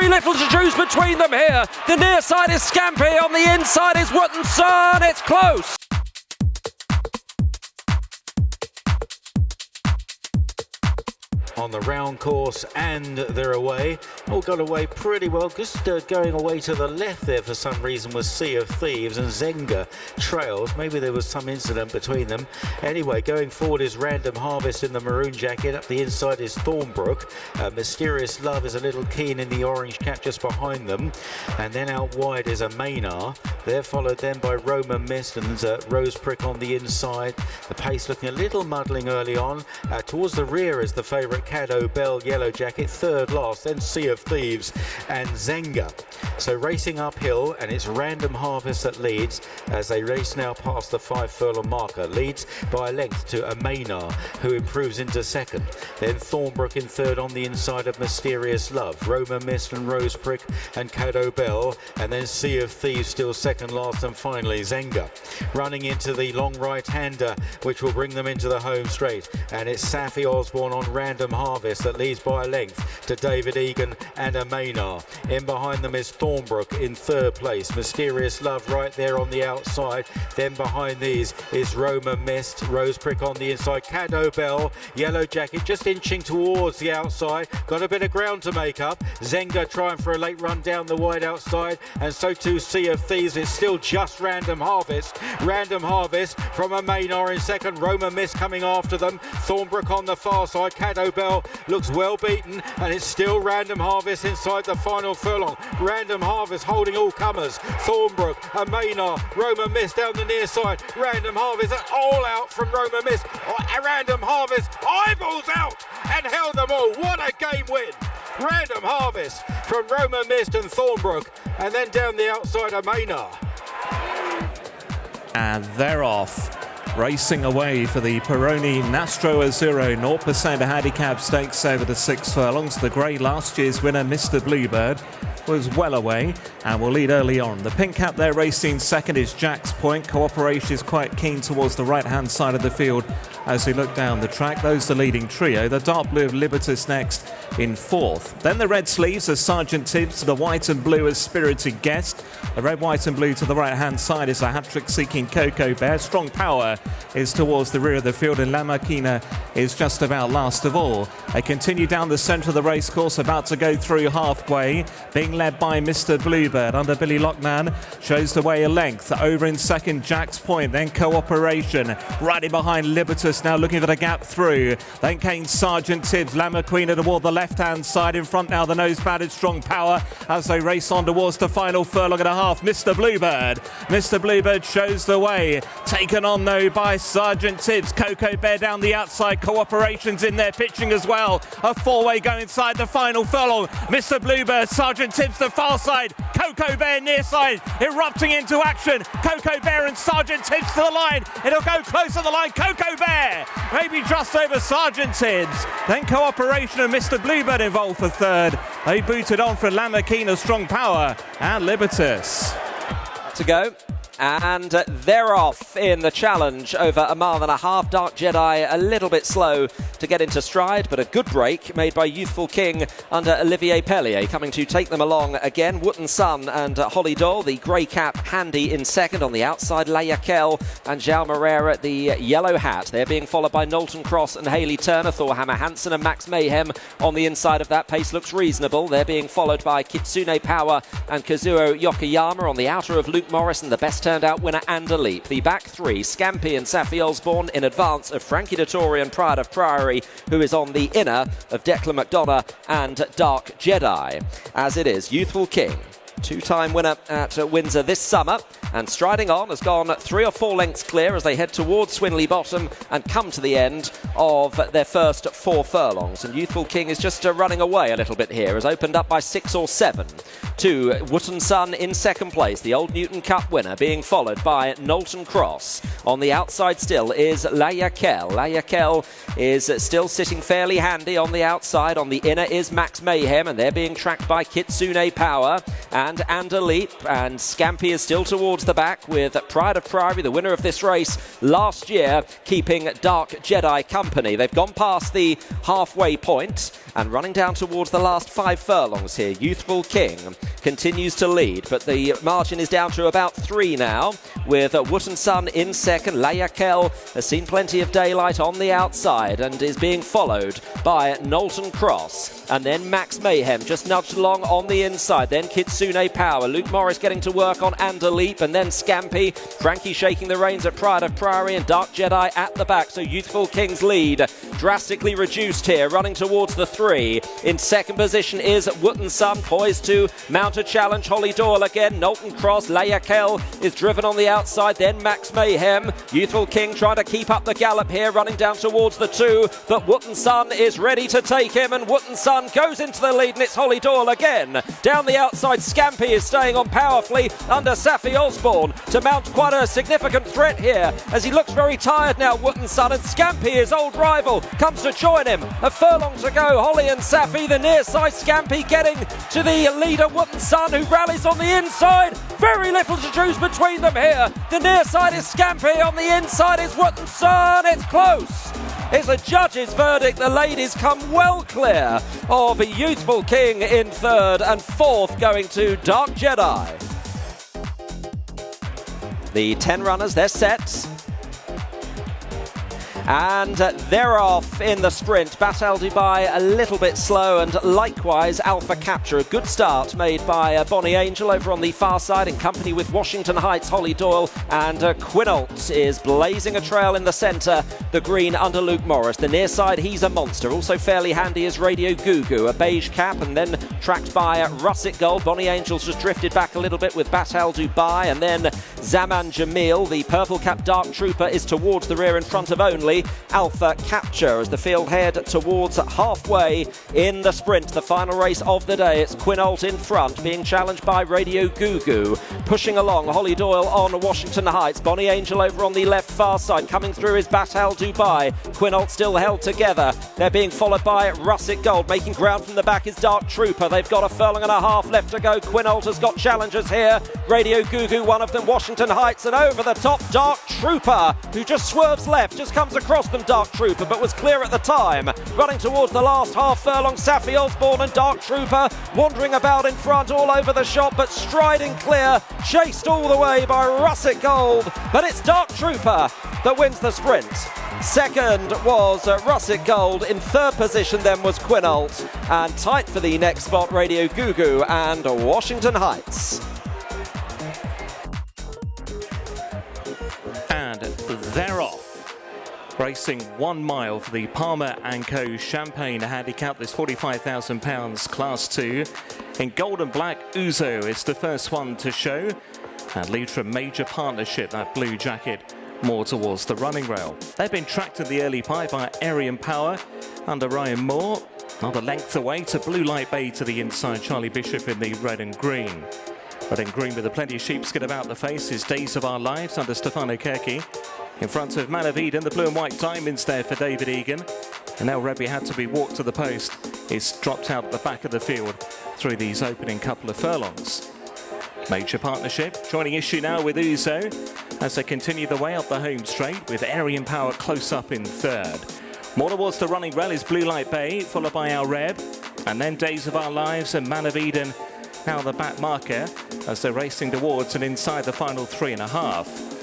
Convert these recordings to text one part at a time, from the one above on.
Very little to choose between them here. The near side is Scampi, on the inside is Wottenson. It's close. On the round course, and they're away. All got away pretty well. Just going away to the left there for some reason was Sea of Thieves, and Zenga trails. Maybe there was some incident between them. Anyway, going forward is Random Harvest in the maroon jacket. Up the inside is Thornbrook. Mysterious Love is a little keen in the orange cap just behind them. And then out wide is a Maynard. They're followed then by Roma Mist and Rose Prick on the inside. The pace looking a little muddling early on. Towards the rear is the favourite Caddo Bell Yellow Jacket, third last, then Sea of Thieves and Zenga. So racing uphill, and it's Random Harvest that leads as they race now past the 5 furlong marker. Leads by a length to a Maynard, who improves into second. Then Thornbrook in third on the inside of Mysterious Love. Roma Mist and Rose Prick and Caddo Bell, and then Sea of Thieves still second last, and finally Zenga. Running into the long right-hander, which will bring them into the home straight. And it's Saffie Osborne on Random Harvest that leads by a length to David Egan and a Maynard. In behind them is Thornbrook in third place. Mysterious Love right there on the outside. Then behind these is Roma Mist, Rose Prick on the inside, Caddo Bell, Yellow Jacket just inching towards the outside. Got a bit of ground to make up. Zenga trying for a late run down the wide outside, and so too Sea of Thieves. It's still just Random Harvest. Random Harvest from a Maynard in second. Roma Mist coming after them. Thornbrook on the far side. Caddo Bell looks well beaten, and it's still Random Harvest inside the final furlong. Random Harvest holding all comers. Thornbrook, a Maynard, Roma Mist down the near side. Random Harvest all out from Roma Mist. Random Harvest eyeballs out and held them all. What a game win! Random Harvest from Roma Mist and Thornbrook, and then down the outside a Maynard. And they're off. Racing away for the Peroni Nastro Azzurro 0% handicap stakes over the 6 furlongs. The grey last year's winner, Mr. Bluebird, was well away and will lead early on. The pink cap there racing second is Jack's Point. Cooperation is quite keen towards the right-hand side of the field as we look down the track. Those the leading trio. The dark blue of Libertas next in fourth. Then the red sleeves as Sergeant Tibbs, to the white and blue as Spirited Guest. The red, white and blue to the right-hand side is a hat-trick seeking Coco Bear. Strong Power is towards the rear of the field, and La Maquina is just about last of all. They continue down the centre of the racecourse, about to go through halfway, being led by Mr. Bluebird under Billy Lockman. Shows the way a length. Over in second, Jack's Point, then Cooperation. Right in behind Libertas, now looking for the gap through. Then came Sergeant Tibbs, La Maquina toward the left-hand side. In front now, the nose battered Strong Power as they race on towards the final furlong and a half. Mr. Bluebird. Mr. Bluebird shows the way. Taken on though by Sergeant Tibbs. Coco Bear down the outside. Cooperation's in there pitching as well. A four-way going inside the final furlong. Mr. Bluebird, Sergeant Tibbs the far side. Coco Bear near side, erupting into action. Coco Bear and Sergeant Tibbs to the line. It'll go close to the line. Coco Bear maybe just over Sergeant Tibbs. Then Cooperation and Mr. Bluebird involved for third. They booted on for La Maquina, Strong Power and Libertas. To go. And they're off in the challenge over a mile and a half. Dark Jedi a little bit slow to get into stride, but a good break made by Youthful King under Olivier Pellier, coming to take them along again. Wootton Sun and Holly Doll, the grey cap, Handy in second. On the outside, La Yakel and João Moreira, the yellow hat. They're being followed by Knowlton Cross and Hayley Turner. Thorhammer Hansen and Max Mayhem on the inside of that. Pace looks reasonable. They're being followed by Kitsune Power and Kazuo Yokoyama on the outer of Luke Morrison, the best turned out winner and a leap. The back three, Scampi and Saffie Osborne in advance of Frankie Dettori and Pride of Priory, who is on the inner of Declan McDonough and Dark Jedi. As it is, Youthful King, two-time winner at Windsor this summer, and striding on, has gone 3 or 4 lengths clear as they head towards Swinley Bottom and come to the end of their first 4 furlongs. And Youthful King is just running away a little bit here, has opened up by 6 or 7 to Wootton Sun in second place, the Old Newton Cup winner, being followed by Knowlton Cross. On the outside still is La Yakel. La Yakel is still sitting fairly handy on the outside. On the inner is Max Mayhem, and they're being tracked by Kitsune Power and Anderleap, and Scampi is still towards the back with Pride of Priory, the winner of this race last year, keeping Dark Jedi company. They've gone past the halfway point and running down towards the last 5 furlongs here. Youthful King continues to lead, but the margin is down to about 3 now, with Wootton Sun in second. Layakel has seen plenty of daylight on the outside and is being followed by Knowlton Cross, and then Max Mayhem just nudged along on the inside, then Kitsune Power. Luke Morris getting to work on Anderleap, and then Scampi. Frankie shaking the reins at Pride of Priory, and Dark Jedi at the back, so Youthful King's lead drastically reduced here, running towards the 3. In second position is Wootton Sun, poised to mount a challenge. Holly Doyle again, Knowlton Cross, Layakel is driven on the outside, then Max Mayhem. Youthful King trying to keep up the gallop here, running down towards the 2, but Wootton Sun is ready to take him, and Wootton Sun goes into the lead, and it's Holly Doyle again. Down the outside, Scampi is staying on powerfully under Saffie Osborne to mount quite a significant threat here, as he looks very tired now, Wootton Sun, and Scampi, his old rival, comes to join him. A furlong to go, Holly and Saffie, the near side, Scampi getting to the leader, Wootton Sun, who rallies on the inside. Very little to choose between them here. The near side is Scampi, on the inside is Wootton Sun. It's close. It's a judge's verdict. The ladies come well clear of Youthful King in third, and fourth going to Dark Jedi. The 10 runners, they're set. And they're off in the sprint. Batal Dubai a little bit slow, and likewise Alpha Capture. A good start made by Bonnie Angel over on the far side in company with Washington Heights, Holly Doyle, and Quinault is blazing a trail in the centre, the green under Luke Morris. The near side, he's a monster. Also fairly handy is Radio Gugu, a beige cap, and then tracked by Russet Gold. Bonnie Angel's just drifted back a little bit with Batal Dubai, and then Zaman Jamil, the purple cap Dark Trooper, is towards the rear in front of only Alpha Capture as the field head towards halfway in the sprint. The final race of the day. It's Quinault in front, being challenged by Radio Gugu. Pushing along, Holly Doyle on Washington Heights. Bonnie Angel over on the left far side. Coming through is Batal Dubai. Quinault still held together. They're being followed by Russet Gold. Making ground from the back is Dark Trooper. They've got a furlong and a half left to go. Quinault has got challengers here. Radio Gugu, one of them, Washington Heights, and over the top, Dark Trooper, who just swerves left, just comes across them, Dark Trooper, but was clear at the time. Running towards the last half furlong, Saffie Osborne, and Dark Trooper wandering about in front all over the shop, but striding clear, chased all the way by Russet Gold, but it's Dark Trooper that wins the sprint. Second was Russet Gold. In third position then was Quinault, and tight for the next spot, Radio Gugu and Washington Heights. And they're off. Racing 1 mile for the Palmer & Co. Champagne Handicap. This £45,000 Class 2. In gold and black, Ouzo is the first one to show. And leads from Major Partnership, that blue jacket, more towards the running rail. They've been tracked in the early pie by Aryan Power under Ryan Moore. Another length away to Blue Light Bay to the inside. Charlie Bishop in the red and green. Red and green with a plenty of sheepskin about the face is Days of Our Lives under Stefano Kirky. In front of Man of Eden, the blue and white diamonds there for David Egan. And now Rebbe had to be walked to the post. It's dropped out the back of the field through these opening couple of furlongs. Major Partnership joining issue now with Ouzo as they continue the way up the home straight with Aryan Power close up in third. More towards the running rail is Blue Light Bay, followed by Our Reb, and then Days of Our Lives and Man of Eden now the back marker as they're racing towards and inside the final 3.5.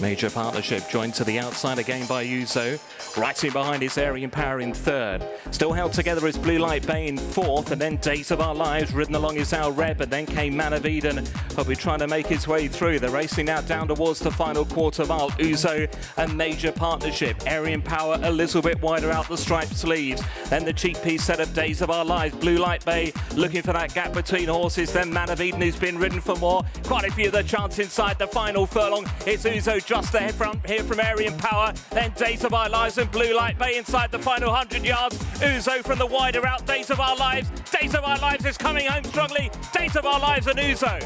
Major Partnership joined to the outside again by Ouzo. Right in behind is Aryan Power in third. Still held together is Blue Light Bay in fourth, and then Days of Our Lives ridden along is Our Reb, and then came Man of Eden, who'll be trying to make his way through. They're racing now down towards the final quarter mile. Ouzo and Major Partnership. Aryan Power a little bit wider out the striped sleeves. Then the cheap piece set of Days of Our Lives. Blue Light Bay looking for that gap between horses. Then Man of Eden, who's been ridden for more. Quite a few of the chance inside the final furlong. It's Ouzo just ahead here from Aryan Power. Then Days of Our Lives and Blue Light Bay inside the final 100 yards. Ouzo from the wider out. Days of Our Lives. Days of Our Lives is coming home strongly. Days of Our Lives and Ouzo.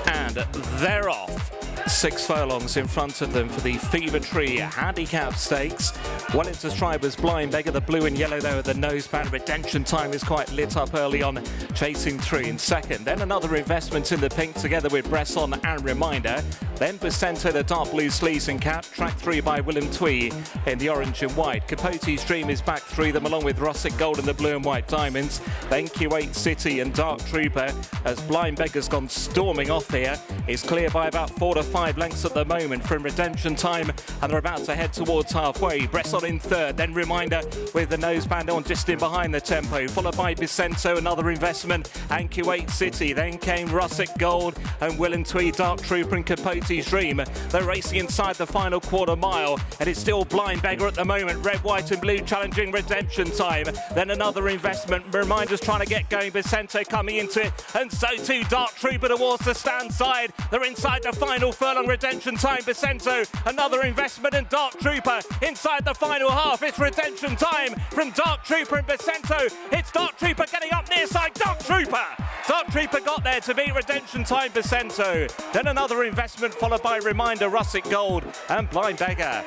And they're off. 6 furlongs in front of them for the Fever Tree Handicap Stakes. Well into stride was Blind Beggar, the blue and yellow there at the noseband. Redemption Time is quite lit up early on, chasing through in second. Then another investment in the pink together with Bresson and Reminder. Then Bacento, the dark blue sleeves and cap, tracked through by Willem Twee in the orange and white. Capote's Dream is back through them along with Russet Gold and the blue and white diamonds. Then Q8 City and Dark Trooper as Blind Beggar's gone storming off here. It's clear by about 4 to 5 lengths at the moment from Redemption Time, and they're about to head towards halfway. Bresson in third, then Reminder with the noseband on just in behind the tempo, followed by Bacento, another investment, and Q8 City. Then came Russet Gold and Willem Twee, Dark Trooper and Capote's Dream. They're racing inside the final quarter mile, and it's still Blind Beggar at the moment. Red, white and blue challenging Redemption Time. Then another investment. Reminder's trying to get going. Bacento coming into it, and so too Dark Trooper towards the stand side. They're inside the final furlong. Redemption Time, Bacento, another investment, and Dark Trooper inside the final half. It's Redemption Time from Dark Trooper and Bacento. It's Dark Trooper getting up near side. Dark Trooper got there to beat Redemption Time, Bacento. Then another investment followed by Reminder, Russet Gold and Blind Beggar.